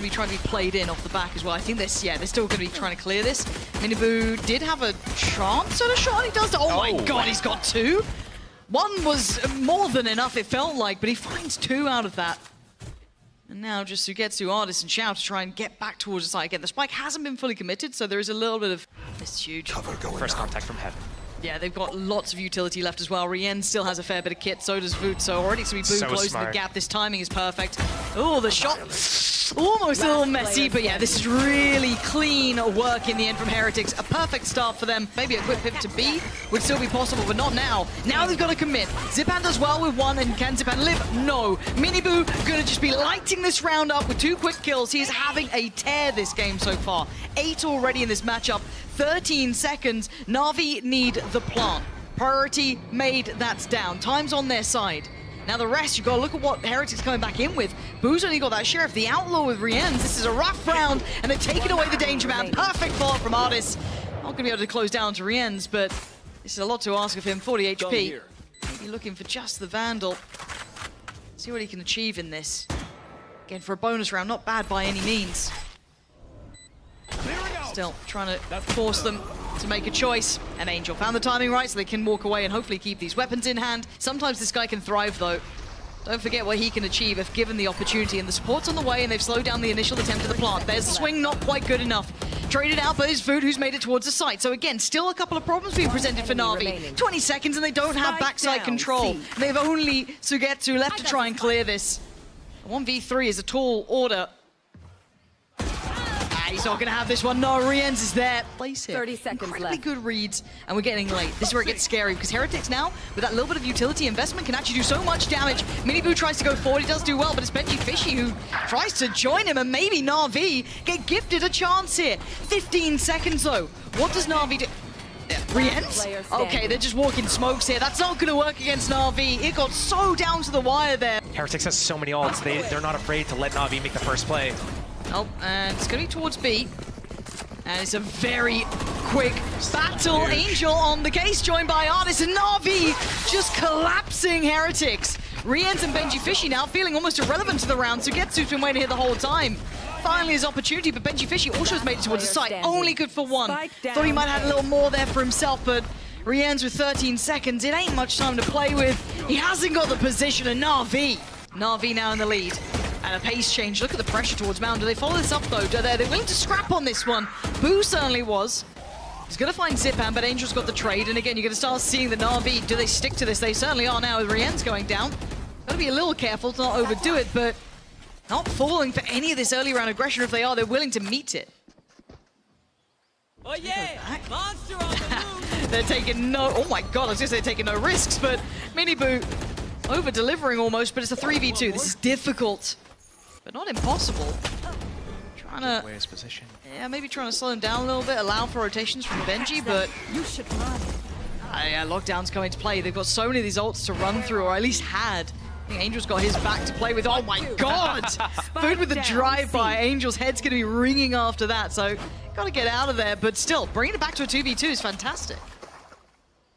going to be trying to be played in off the back as well. I think they're still going to be trying to clear this. Minibu did have a chance at a shot, and he does. Oh my god, he's got two. One was more than enough, it felt like, but he finds two out of that. And now just Sugetsu, Artis, and Xiao to try and get back towards the side again. The spike hasn't been fully committed, so there is a little bit of... This is huge. First contact from heaven. Yeah, they've got lots of utility left as well. Rien still has a fair bit of kit, so does Voot. So already so closing the gap. This timing is perfect. Oh, the shot almost a little messy, but yeah, this is really clean work in the end from Heretics. A perfect start for them. Maybe a quick pivot to B would still be possible, but not now. Now they've got to commit. Zipan does well with one, and can Zipan live? No. Minibu gonna just be lighting this round up with 2 quick kills. He is having a tear this game so far. 8 already in this matchup. 13 seconds. Na'Vi need the plant. Priority made, that's down. Time's on their side. Now the rest, you've got to look at what Heretics coming back in with. Boo's only got that Sheriff, the Outlaw with Rienz. This is a rough round, and they're taking away the Danger Man. Perfect follow-up from Artis. Not going to be able to close down to Rienz, but this is a lot to ask of him. 40 HP. Maybe looking for just the Vandal. See what he can achieve in this. Again, for a bonus round, not bad by any means. Still trying to force them to make a choice. And Angel found the timing right so they can walk away and hopefully keep these weapons in hand. Sometimes this guy can thrive though. Don't forget what he can achieve if given the opportunity. And the support's on the way and they've slowed down the initial attempt at the plant. There's the swing, not quite good enough. Traded out, but it's Voot who's made it towards the site. So again, still a couple of problems being presented for Na'Vi. 20 seconds and they don't have backside control. And they've only Sugetsu left to try and clear this. 1v3 is a tall order. He's not going to have this one. No, Rienz is there. Place here. 30 seconds Incredibly left. good reads, and we're getting late. This is where it gets scary, because Heretics now, with that little bit of utility investment, can actually do so much damage. Minibu tries to go forward. He does do well, but it's Benji Fishy who tries to join him, and maybe Na'Vi get gifted a chance here. 15 seconds, though. What does Na'Vi do? Rienz? Okay, they're just walking smokes here. That's not going to work against Na'Vi. It got so down to the wire there. Heretics has so many ults. They're not afraid to let Na'Vi make the first play. Oh, and it's going to be towards B. And it's a very quick battle. Angel on the case, joined by Artis, and Na'Vi just collapsing Heretics. Rienz and Benji Fishy now feeling almost irrelevant to the round. Sugetsu's been waiting here the whole time. Finally his opportunity, but Benji Fishy also has made it towards the site. Only good for one. Thought he might have had a little more there for himself, but Rienz with 13 seconds. It ain't much time to play with. He hasn't got the position, and Na'Vi now in the lead. And a pace change. Look at the pressure towards Mound. Do they follow this up though? They're willing to scrap on this one. Boo certainly was. He's going to find Zipan, but Angel's got the trade. And again, you're going to start seeing the Na'Vi. Do they stick to this? They certainly are now with Rienz going down. Got to be a little careful to not overdo it, but not falling for any of this early round aggression. If they are, they're willing to meet it. Oh yeah! Monster on the move! They're taking no... Oh my god, I was going to say they're taking no risks, but Minibu over-delivering almost, but it's a 3v2. This is difficult. But not impossible. Trying to... His position. Yeah, maybe trying to slow him down a little bit, allow for rotations from Benji, but... You should run. Yeah, lockdown's coming to play. They've got so many of these ults to run through, or at least had. I think Angel's got his back to play with. Oh my god! Food with the drive-by. Angel's head's going to be ringing after that, so got to get out of there. But still, bringing it back to a 2v2 is fantastic.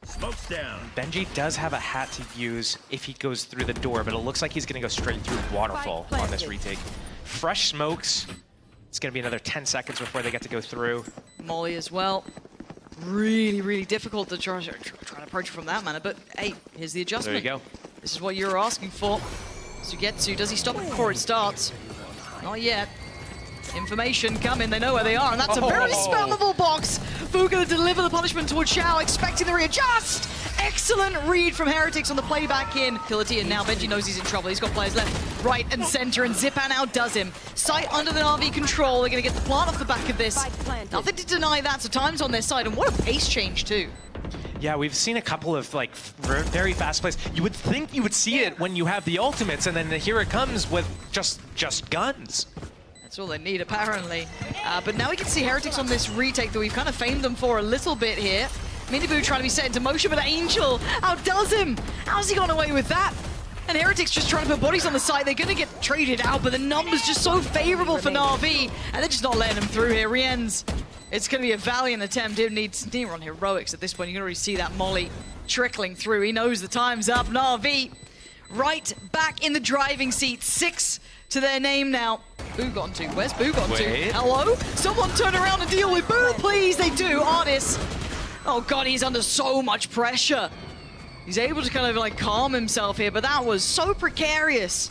Smoke's down. Benji does have a hat to use if he goes through the door, but it looks like he's going to go straight through Waterfall on this retake. Fresh smokes. It's going to be another 10 seconds before they get to go through. Molly as well. Really, really difficult to try to approach from that manner, but hey, here's the adjustment. There you go. This is what you were asking for. Sugetsu, does he stop it before it starts? Not yet. Information coming, they know where they are, and that's a very spammable box. Fu gonna deliver the punishment towards Xiao, expecting the readjust. Excellent read from Heretics on the playback in. Ability, and now Benji knows he's in trouble. He's got players left, right, and center, and Zipan outdoes him. Sight under the Na'Vi control. They're gonna get the plant off the back of this. Nothing to deny that, so time's on their side, and what a pace change too. Yeah, we've seen a couple of like very fast plays. You would think you would see it when you have the ultimates, and then here it comes with just guns. That's all they need, apparently. But now we can see Heretics on this retake that we've kind of famed them for a little bit here. Minibu trying to be set into motion, but Angel outdoes him. How's he gone away with that? And Heretics just trying to put bodies on the side. They're going to get traded out, but the numbers just so favorable for Na'Vi, and they're just not letting him through here. Rienz, it's going to be a valiant attempt. He needs near on heroics at this point. You can already see that Molly trickling through. He knows the time's up. Na'Vi right back in the driving seat. 6 to their name now. Boo gone to? Where's Boo gone to? Wait. Hello? Someone turn around and deal with Boo, please. They do. Artis. Oh god, he's under so much pressure. He's able to kind of like calm himself here, but that was so precarious.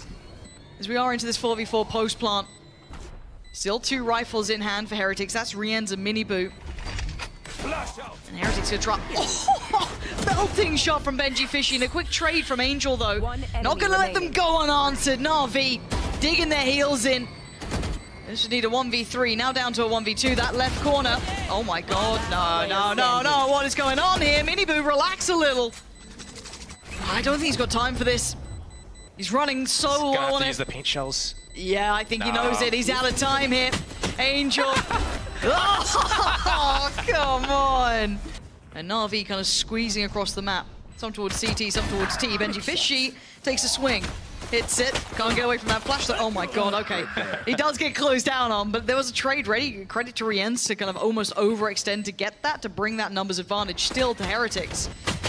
As we are into this 4v4 post plant. Still 2 rifles in hand for Heretics. That's Rien's and Mini Boo. And Heretics gonna try. Oh, belting shot from Benji Fishy and a quick trade from Angel though. Not gonna let them go unanswered. Na'Vi digging their heels in. This would need a 1v3, now down to a 1v2, that left corner. Oh my god, no, what is going on here? Mini Boo, relax a little. I don't think he's got time for this. He's running so low on Gonna it. use the paint shells. Yeah, I think he knows it. He's out of time here. Angel. Oh, come on. And Na'Vi kind of squeezing across the map. Some towards CT, some towards T. Benji Fishy takes a swing. Hits it. Can't get away from that flash. Oh my god, okay. He does get closed down on, but there was a trade ready. Credit to Rien's to kind of almost overextend to get that, to bring that numbers advantage still to Heretics.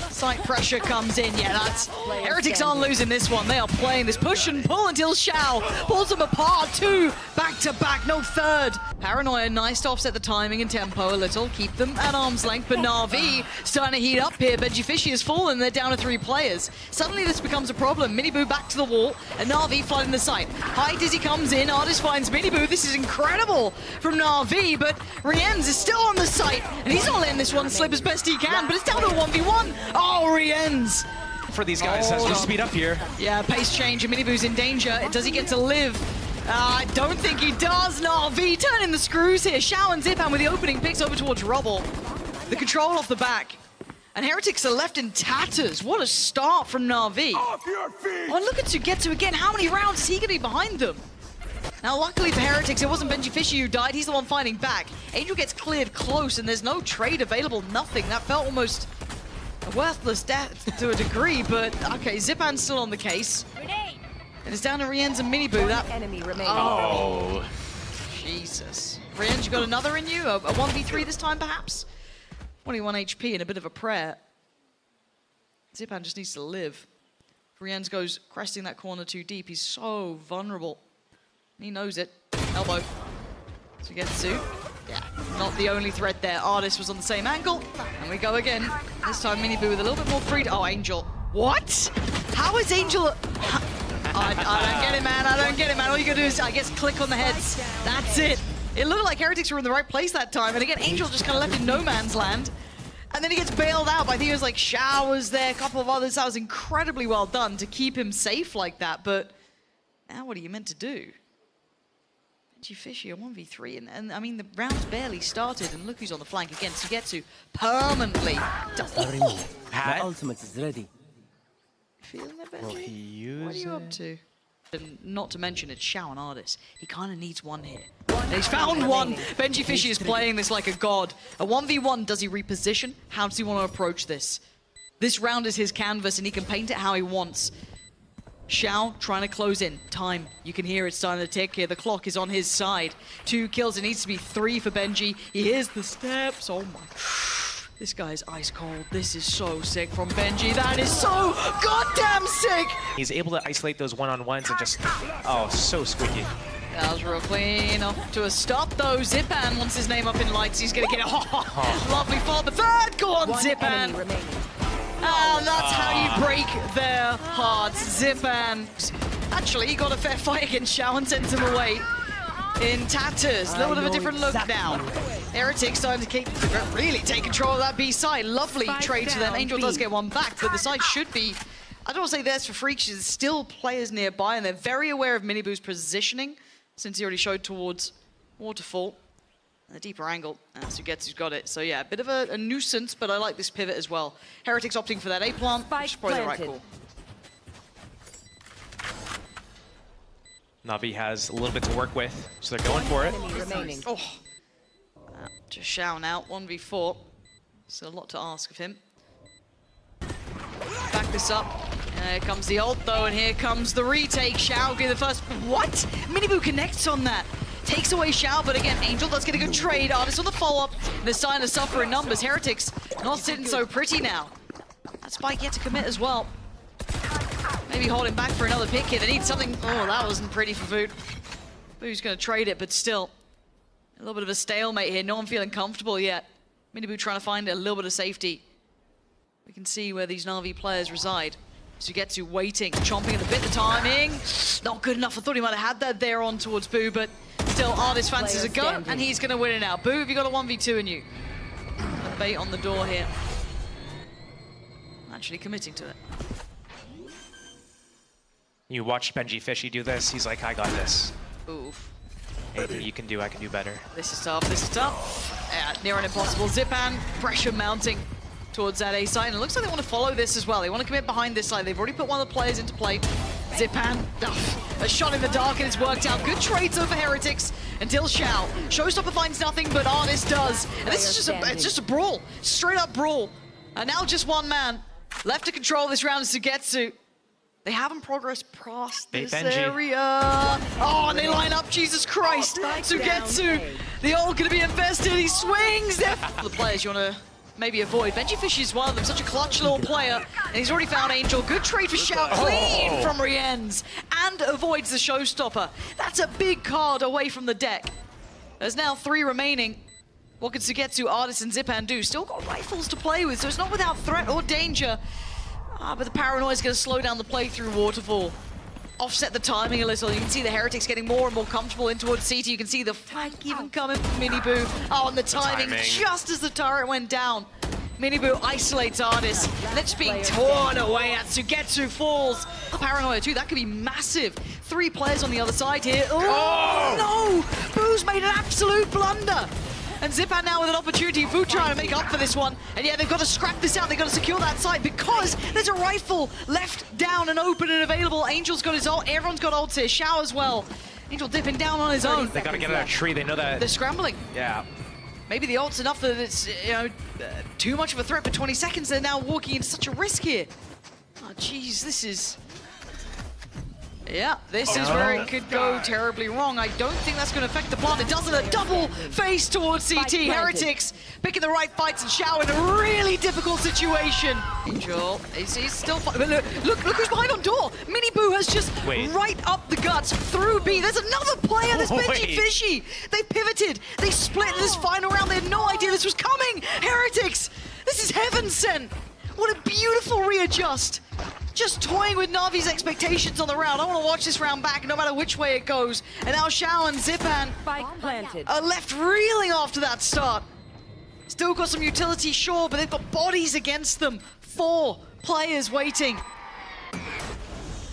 Site pressure comes in. Yeah, that's... Heretics aren't losing this one. They are playing this push and pull until Shao pulls them apart. 2 back-to-back, no third. Paranoia, nice to offset the timing and tempo a little. Keep them at arm's length, but Na'Vi starting to heat up here. Benji Fishy has fallen. They're down to 3 players. Suddenly this becomes a problem. Mini Boo back to the wall, and Na'Vi flooding the site. High Dizzy comes in. Artis finds Mini Boo. This is incredible from Na'Vi, but Rien's is still on the site, and he's not letting this one slip as best he can, but it's down to a 1v1. Oh, Rien's. For these guys as we speed up here. Yeah, pace change, and Mini Boo's in danger. Does he get to live? I don't think he does. Na'Vi turning the screws here. Shao and Zipan with the opening picks over towards Rubble. The control off the back. And Heretics are left in tatters. What a start from Na'Vi. Off your feet! Oh, look at Sugetsu again. How many rounds is he going to be behind them? Now, luckily for Heretics, it wasn't Benji Fishy who died. He's the one fighting back. Angel gets cleared close, and there's no trade available. Nothing. That felt almost a worthless death to a degree, but okay, Zipan's still on the case. And it's down to Rien's and Mini Boo. That enemy remaining. Oh. Jesus. Rien's, you got another in you? A 1v3 this time, perhaps? 21 HP and a bit of a prayer. Zipan just needs to live. Rien's goes cresting that corner too deep. He's so vulnerable. He knows it. Elbow. Sugetsu. Yeah, not the only threat there. Artis was on the same angle. And we go again. This time Mini Boo with a little bit more freedom. Oh, Angel. What? How is Angel... I don't get it, man. I don't get it, man. All you gotta do is, I guess, click on the heads. That's it. It looked like Heretics were in the right place that time. And again, Angel just kind of left in no man's land. And then he gets bailed out. I think it was like Shao was there, a couple of others. That was incredibly well done to keep him safe like that. But now what are you meant to do? Benji Fishy, a 1v3. And I mean, the round's barely started. And look who's on the flank again. Sugetsu permanently. My ultimate is ready. Feeling it, Benji? Will he use What are you it? up to? And not to mention, it's Shao and Artis. He kind of needs one here. He's found one! Benji Fishy is playing this like a god. A 1v1, does he reposition? How does he want to approach this? This round is his canvas and he can paint it how he wants. Shao trying to close in. Time. You can hear it starting to tick here. The clock is on his side. 2 kills. It needs to be 3 for Benji. He hears the steps. Oh my... This guy's ice cold. This is so sick from Benji. That is so goddamn sick! He's able to isolate those one-on-ones and just... Oh, so squeaky. That was real clean. Off to a stop, though. Zipan wants his name up in lights. He's going to get it. Oh, lovely fall. The third. Go on, Zipan. And that's how you break their hearts. Zipan. Actually, he got a fair fight against Shao and sent him away in tatters. A little bit of a different look now. Heretics starting to really take control of that B side. Lovely trade to them. Angel does get one back, but the side should be... I don't want to say theirs for free, because there's still players nearby, and they're very aware of Mini Boo's positioning, since he already showed towards Waterfall. And the deeper angle, Sugetsu's got it. So yeah, a bit of a nuisance, but I like this pivot as well. Heretics opting for that A-plant, which is probably the right call. Na'Vi has a little bit to work with, so they're going for it. Oh, just Shao now, 1v4. So a lot to ask of him. Back this up. Here comes the ult though, and here comes the retake. Shao get the first. What? Mini Boo connects on that. Takes away Shao, but again, Angel does get a good trade. Artis on the follow-up. They're starting to suffer in numbers. Heretics not sitting so pretty now. That Spike yet to commit as well. Maybe holding back for another pick here. They need something. Oh, that wasn't pretty for Voot. Boo's going to trade it, but still. A little bit of a stalemate here. No one feeling comfortable yet. Miniboo trying to find a little bit of safety. We can see where these Na'Vi players reside. Sugetsu waiting, chomping at the bit. The timing, not good enough. I thought he might have had that there on towards Boo, but still, Artist fancies a go, and he's going to win it now. Boo, have you got a 1v2 in you? A bait on the door here. Actually committing to it. You watched Benji Fishy do this. He's like, I got this. Oof. Anything you can do, I can do better. This is tough, this is tough. Yeah, near an impossible. Zipan, pressure mounting towards that A side. And it looks like they want to follow this as well. They want to commit behind this side. They've already put one of the players into play. Zipan, a shot in the dark and it's worked out. Good trades over Heretics until Xiao. Showstopper finds nothing, but Artist does. And this is just a brawl. Straight up brawl. And now just one man left to control this round is Sugetsu. They haven't progressed past this area. Oh, and they line up, Jesus Christ. Sugetsu, they all gonna be invested. He swings. The players you wanna maybe avoid. Benji Fish is one of them, such a clutch little player. And he's already found Angel. Good trade for Xiao, clean from Rienz. And avoids the showstopper. That's a big card away from the deck. There's now 3 remaining. What could Sugetsu, Artist, and Zipan do? Still got rifles to play with, so it's not without threat or danger. But the paranoia is going to slow down the play through Waterfall. Offset the timing a little. You can see the Heretics getting more and more comfortable in towards CT. You can see the flank even coming from Miniboo. Oh, and the timing just as the turret went down. Miniboo isolates Artist. And it's being torn away at Sugetsu falls. Paranoia too, that could be massive. 3 players on the other side here. Oh, no! Boo's made an absolute blunder. And Zipan now with an opportunity. Fu trying to make up for this one. And yeah, they've got to scrap this out. They've got to secure that side because there's a rifle left down and open and available. Angel's got his ult. Everyone's got ults here. Xiao as well. Angel dipping down on his own. They got to get out of a tree. They know that. They're scrambling. Yeah. Maybe the ult's enough that it's, too much of a threat for 20 seconds. They're now walking into such a risk here. Oh, jeez, this is... Yeah, this is where it could go terribly wrong. I don't think that's going to affect the plant. It doesn't. A double face towards CT. Heretics picking the right fights and Xiao in a really difficult situation. Angel, he's still fighting. Look who's behind on door. Miniboo has just right up the guts through B. There's another player, this Benji Fishy. They pivoted. They split in this final round. They had no idea this was coming. Heretics, this is heaven sent. What a beautiful readjust. Just toying with Na'Vi's expectations on the round. I want to watch this round back no matter which way it goes. And now Xiao and Zipan are left reeling after that start. Still got some utility, sure, but they've got bodies against them. 4 players waiting.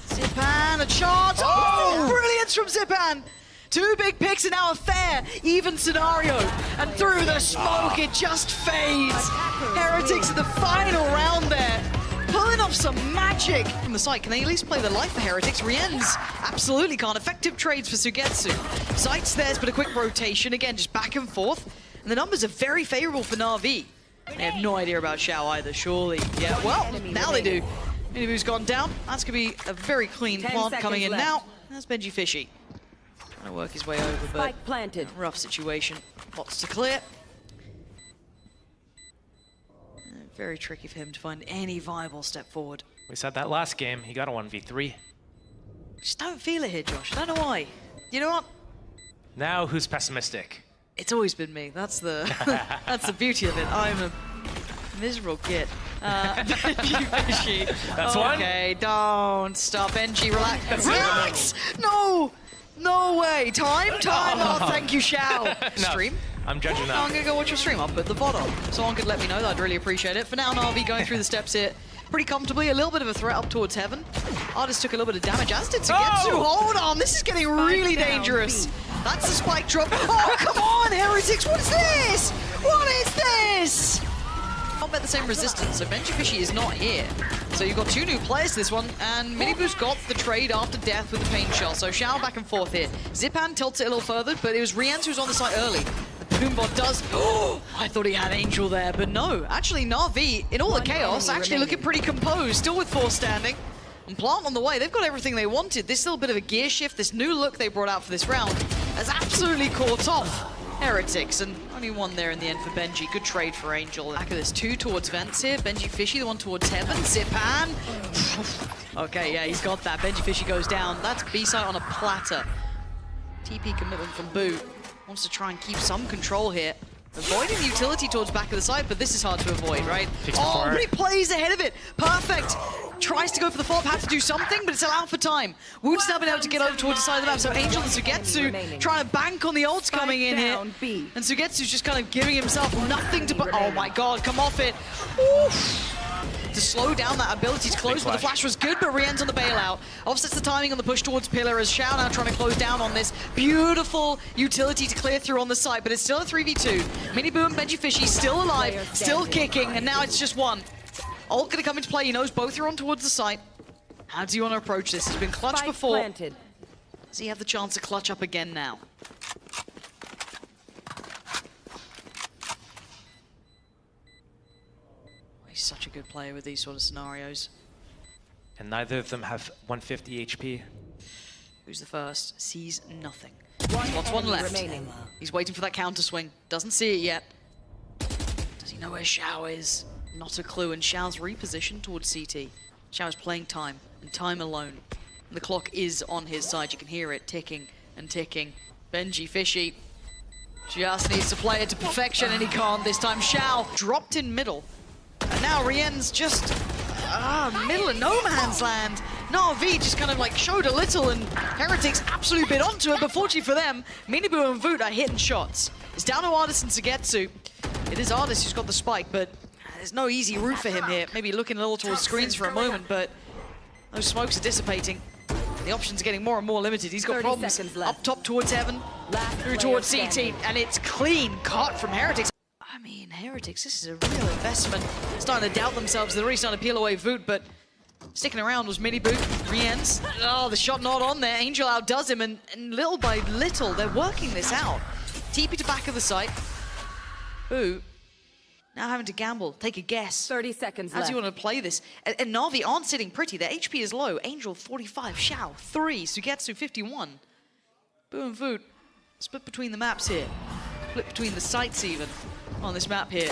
Zipan, a chance. Oh, brilliance from Zipan. 2 big picks and now a fair, even scenario. And through the smoke, it just fades. Heretics in the final round there. Pulling off some magic from the site. Can they at least play the life for Heretics? Rienz absolutely can't. Effective trades for Sugetsu. Site's theirs, but a quick rotation. Again, just back and forth. And the numbers are very favorable for Na'Vi. They have no idea about Xiao either, surely. Yeah, well, now they do. Miniboo's gone down. That's going to be a very clean plant coming in now. That's Benji Fishy. Trying to work his way over, but rough situation. Lots to clear. Very tricky for him to find any viable step forward. We said that last game. He got a 1v3. Just don't feel it here, Josh. I don't know why. You know what? Now who's pessimistic? It's always been me. That's the that's the beauty of it. I'm a miserable kid. Benji Fishy. That's one. Okay, don't stop. Benji, relax. Relax! No! No way. Time? Oh, thank you, Xiao. No. Stream? I'm judging that. I'm going to go watch your stream. I'll put the VOD on. Someone could let me know. I'd really appreciate it. For now, Na'Vi going through the steps here pretty comfortably. A little bit of a threat up towards heaven. Artist took a little bit of damage, as did Sugetsu. Hold on. This is getting really dangerous. That's a spike drop. Oh, come on, Heretics. What is this? What is this? Not bet the same resistance, so Benji Fishy is not here. So you've got 2 new players this one, and Miniboo's got the trade after death with the pain shell. So Xiao back and forth here. Zipan tilts it a little further, but it was Rienz who was on the site early. The Boombot does. Oh, I thought he had Angel there, but no. Actually, Na'Vi, in all the chaos, actually looking pretty composed, still with 4 standing. And Plant on the way, they've got everything they wanted. This little bit of a gear shift, this new look they brought out for this round has absolutely caught off Heretics, and only 1 there in the end for Benji. Good trade for Angel. Back of this 2 towards Vincere. Benji Fishy, the one towards Heaven. Zipan. Okay, yeah, he's got that. Benji Fishy goes down. That's B-side on a platter. TP commitment from Boo. Wants to try and keep some control here. Avoiding the utility towards back of the side, but this is hard to avoid, right? Oh, but he plays ahead of it. Perfect. Tries to go for the flop, had to do something, but it's allowed for time. Wood's now been able to get over towards the side of the map, so Angel and Sugetsu trying to bank on the ults coming in here. And Sugetsu's just kind of giving himself nothing to put. Oh my god, come off it. Oof. To slow down that ability to close, but the flash was good, but Rien's on the bailout. Offsets the timing on the push towards Pillar as Xiao now trying to close down on this. Beautiful utility to clear through on the side, but it's still a 3v2. Mini Boo and Benji Fishy still alive, still kicking, and now it's just one. Ult gonna come into play, he knows both are on towards the site. How do you want to approach this? He's been clutched before. Does he have the chance to clutch up again now? He's such a good player with these sort of scenarios. And neither of them have 150 HP. Who's the first? Sees nothing. What's one left? He's waiting for that counter swing. Doesn't see it yet. Does he know where Xiao is? Not a clue, and Xiao's repositioned towards CT. Xiao's playing time, and time alone. And the clock is on his side. You can hear it ticking and ticking. Benji Fishy just needs to play it to perfection, and he can't this time. Xiao dropped in middle. And now Rien's just middle of no man's land. Na'Vi just kind of like showed a little, and Heretics absolutely bit onto it, but fortunately for them, Minibu and Voot are hitting shots. It's down to Artis and Sugetsu. It is Artis who's got the spike, but there's no easy route for him here. Maybe looking a little towards screens for a moment, but those smokes are dissipating. The options are getting more and more limited. He's got problems up top towards Heaven, through towards CT, and it's clean cut from Heretics. I mean, Heretics, this is a real investment. Starting to doubt themselves. They're already starting to peel away Voot, but sticking around was Mini Boot, Rien's. Oh, the shot not on there. Angel outdoes him, and little by little, they're working this out. TP to back of the site. Boo, now having to gamble, take a guess. 30 seconds How left. do you want to play this? And Na'Vi aren't sitting pretty. Their HP is low. Angel, 45. Xiao, 3. Sugetsu, 51. Boo and Voot split between the maps here. Split between the sites even on this map here.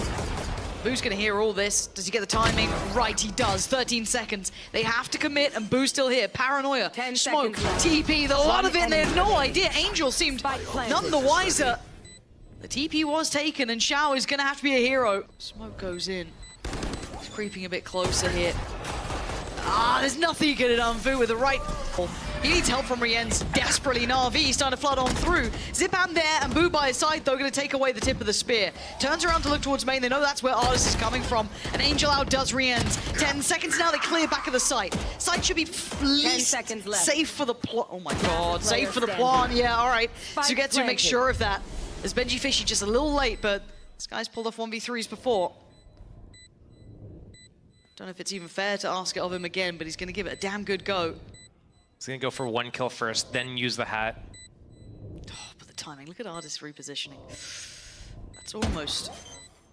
Boo's gonna hear all this. Does he get the timing? Right, he does. 13 seconds. They have to commit, and Boo's still here. Paranoia, 10 smoke, seconds left. TP, a lot of it, and they had no idea. Angel seemed none the wiser. The TP was taken, and Xiao is gonna have to be a hero. Smoke goes in. He's creeping a bit closer here. There's nothing he could have done. Vu with the right. He needs help from Rien's desperately. Na'Vi starting to flood on through. Zipan there, and Boo by his side, though, going to take away the tip of the spear. Turns around to look towards main. They know that's where Artis is coming from. And Angel outdoes Rien's. 10 seconds now, they clear back of the site. Site should be least safe for the plot. Oh my god, safe for the plant. Yeah, all right. Sugetsu make sure of that. As Benji Fishy just a little late, but this guy's pulled off 1v3s before. Don't know if it's even fair to ask it of him again, but he's going to give it a damn good go. He's going to go for one kill first, then use the hat. Oh, but the timing. Look at Artis repositioning. That's almost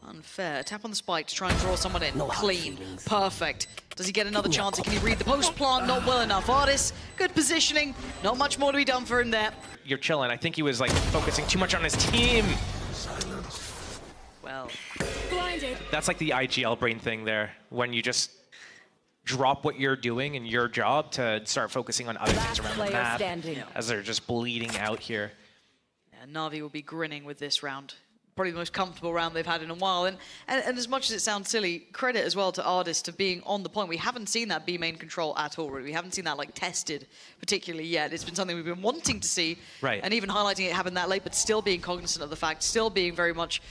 unfair. A tap on the spike to try and draw someone in. Clean. Perfect. Does he get another chance? Can he read the post plant? Not well enough. Artis, good positioning. Not much more to be done for him there. You're chilling. I think he was like focusing too much on his team. Well, Blinded. That's like the IGL brain thing there, when you just drop what you're doing and your job to start focusing on other things around the map as they're just bleeding out here. Yeah, Na'Vi will be grinning with this round. Probably the most comfortable round they've had in a while. And as much as it sounds silly, credit as well to Artis to being on the point. We haven't seen that B main control at all, really. We haven't seen that like tested particularly yet. It's been something we've been wanting to see. Right. And even highlighting it happened that late, but still being cognizant of the fact, still being very much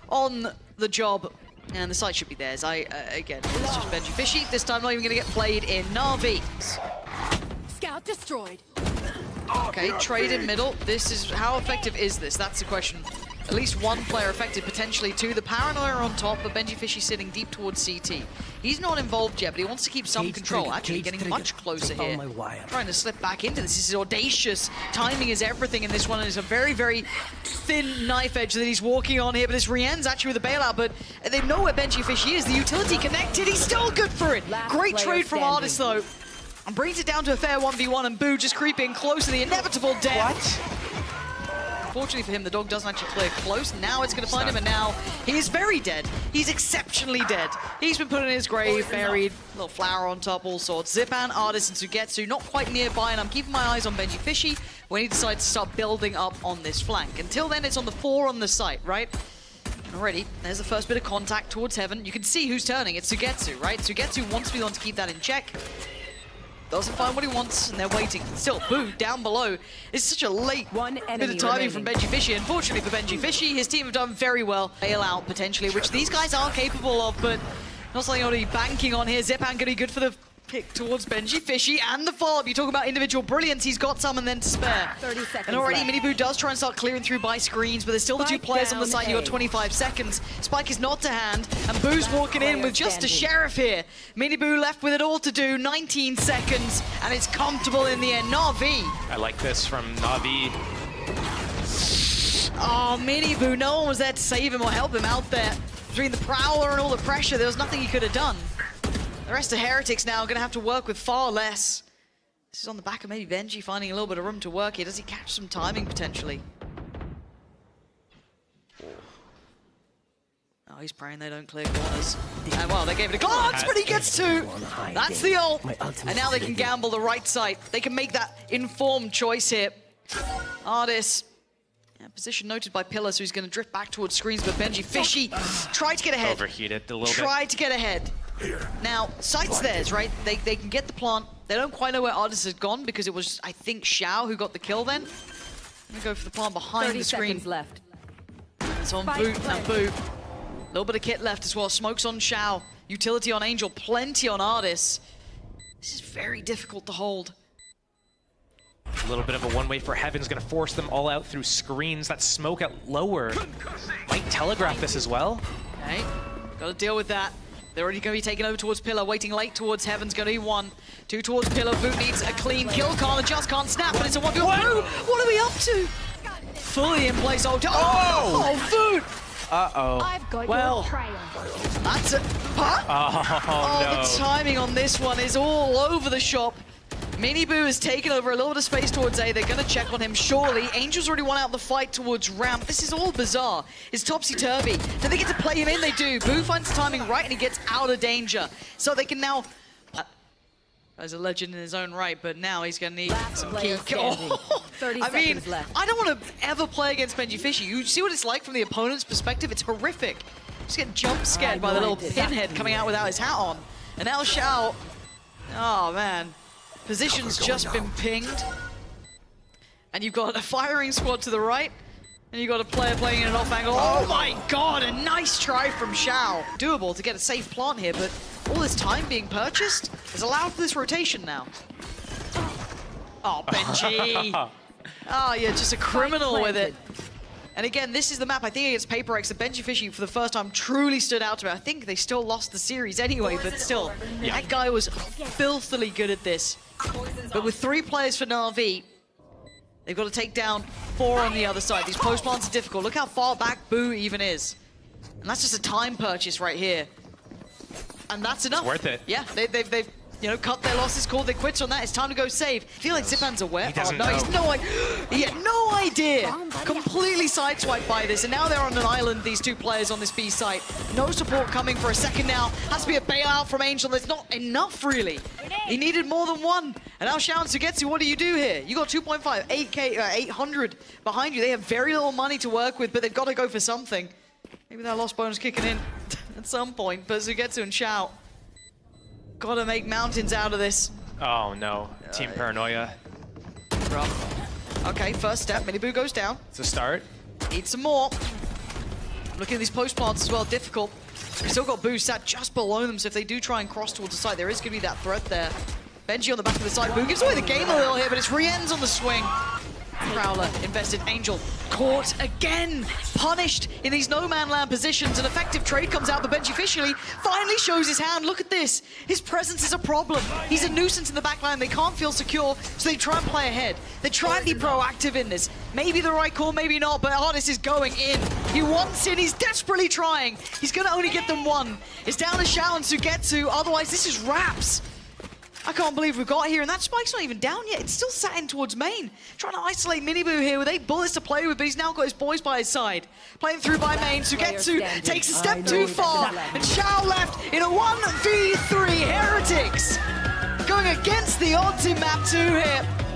on the job. And the site should be theirs. Again, it's just Benji Fishy. This time not even going to get played in Na'Vi. Scout destroyed. Okay, trade in middle. This is, how effective is this? That's the question. At least one player affected, potentially two. The Paranoia on top, but Benji Fishy sitting deep towards CT. He's not involved yet, but he wants to keep some control. Actually getting much closer here. Trying to slip back into this. This is audacious. Timing is everything in this one, and it's a very, very thin knife edge that he's walking on here. But this Rien's actually with the bailout, but they know where Benji Fishy is. The utility connected. He's still good for it. Great trade from Artis, though. And brings it down to a fair 1v1, and Boo just creeping close to the inevitable death. What? Fortunately for him, the dog doesn't actually clear close. Now it's going to find him, and now he is very dead. He's exceptionally dead. He's been put in his grave, buried, little flower on top, all sorts. Zipan, Artis, and Sugetsu not quite nearby, and I'm keeping my eyes on Benji Fishy. when he decides to start building up on this flank. Until then, it's on the 4 on the site, right? And already, there's the first bit of contact towards Heaven. You can see who's turning. It's Sugetsu, right? Sugetsu wants to be the one to keep that in check. Doesn't find what he wants, and they're waiting. Still, Boo down below. It's such a late bit of timing from Benji Fishy. Unfortunately for Benji Fishy, his team have done very well. Bail out, potentially, which these guys are capable of, but not something I want to be banking on here. Zepan going to be good for the pick towards Benji Fishy and the follow-up. You talk about individual brilliance, he's got some and then to spare. 30 seconds and already left. Miniboo does try and start clearing through by screens, but there's still the two Spike players on the down side. You got A. 25 seconds. Spike is not to hand, and Boo's walking in with just a sheriff here. Miniboo left with it all to do, 19 seconds, and it's comfortable in the end. Na'Vi. I like this from Na'Vi. Oh, Miniboo, no one was there to save him or help him out there. Between the Prowler and all the pressure, there was nothing he could have done. The rest of Heretics now are going to have to work with far less. This is on the back of maybe Benji finding a little bit of room to work here. Does he catch some timing potentially? Oh, he's praying they don't clear corners. And well, they gave it a glance, but he gets 2. That's the ult. And now they can gamble the right side. They can make that informed choice here. Artis. Yeah, position noted by Pillar, so he's going to drift back towards screens, but Benji Fishy tried to get ahead. Overheated a little bit. Tried to get ahead. Now, site's theirs, right? They can get the plant. They don't quite know where Artis has gone because it was, I think, Xiao who got the kill then. I'm gonna go for the plant behind the screen. 30 seconds left. It's on Boot and Boo. A little bit of kit left as well. Smokes on Xiao. Utility on Angel. Plenty on Artis. This is very difficult to hold. A little bit of a one-way for Heaven's going to force them all out through screens. That smoke at lower might telegraph this as well. Okay, got to deal with that. They're already going to be taken over towards Pillar, waiting late towards Heaven's going to be 1. 2 towards Pillar. Boot needs a clean kill. Can't just can't snap, but it's a 1v1. Boo! What are we up to? Fully in place. Oh, Boot! Uh-oh. I've got Well, your trail. That's a... Huh? Oh, no. The timing on this one is all over the shop. Miniboo has taken over a little bit of space towards A. They're going to check on him, surely. Angel's already won out the fight towards Ramp. This is all bizarre. It's topsy-turvy. Do they get to play him in? They do. Boo finds the timing right, and he gets out of danger. So they can now... as a legend in his own right, but now he's going to need some key... 30 I mean, seconds left. I don't want to ever play against Benji Fishy. You see what it's like from the opponent's perspective? It's horrific. Just get jump scared by the little pinhead coming out without his hat on. And now Xiao... Oh, man. Position's just been pinged. And you've got a firing squad to the right. And you've got a player playing in an off angle. Oh my god, a nice try from Xiao. Doable to get a safe plant here, but all this time being purchased has allowed for this rotation now. Oh, Benji. Oh, you're just a criminal with it. And again, this is the map, I think against Paper X, that Benji Fishy for the first time truly stood out to me. I think they still lost the series anyway, but still, that guy was filthily good at this. But with 3 players for Na'Vi, they've got to take down 4 on the other side. These post plants are difficult. Look how far back Boo even is. And that's just a time purchase right here. And that's enough. It's worth it. Yeah, they've you know, cut their losses, called their quits on that. It's time to go save. I feel like Zipan's aware. He doesn't no, know. he's he had no idea. Completely sideswiped by this. And now they're on an island, these 2 players on this B site. No support coming for a second now. Has to be a bailout from Angel. There's not enough, really. He needed more than 1. And now Xiao and Sugetsu, what do you do here? You got 2.5, 8K, 800 behind you. They have very little money to work with, but they've got to go for something. Maybe that lost bonus kicking in at some point, but Sugetsu and Xiao gotta make mountains out of this. Oh, no. Team Paranoia. Rough. Okay, first step. Miniboo goes down. It's a start. Need some more. Looking at these post plants as well, difficult. We've still got Boo sat just below them, so if they do try and cross towards the side, there is going to be that threat there. Benji on the back of the side. Boo gives away the game a little here, but it's Rien's on the swing. Prowler invested. Angel caught again. Punished in these no-man land positions. An effective trade comes out, but Benji Fishy finally shows his hand. Look at this. His presence is a problem. He's a nuisance in the backline. They can't feel secure, so they try and play ahead. They try and be proactive in this. Maybe the right call, maybe not, but Artis is going in. He wants in. He's desperately trying. He's going to only get them 1. It's down to Xiao and Sugetsu. Otherwise, this is wraps. I can't believe we got here, and that spike's not even down yet. It's still sat in towards main. Trying to isolate Miniboo here with 8 bullets to play with, but he's now got his boys by his side. Playing through by main. Sugetsu takes a step too far, and Xiao left in a 1v3 Heretics. Going against the odds in map 2 here.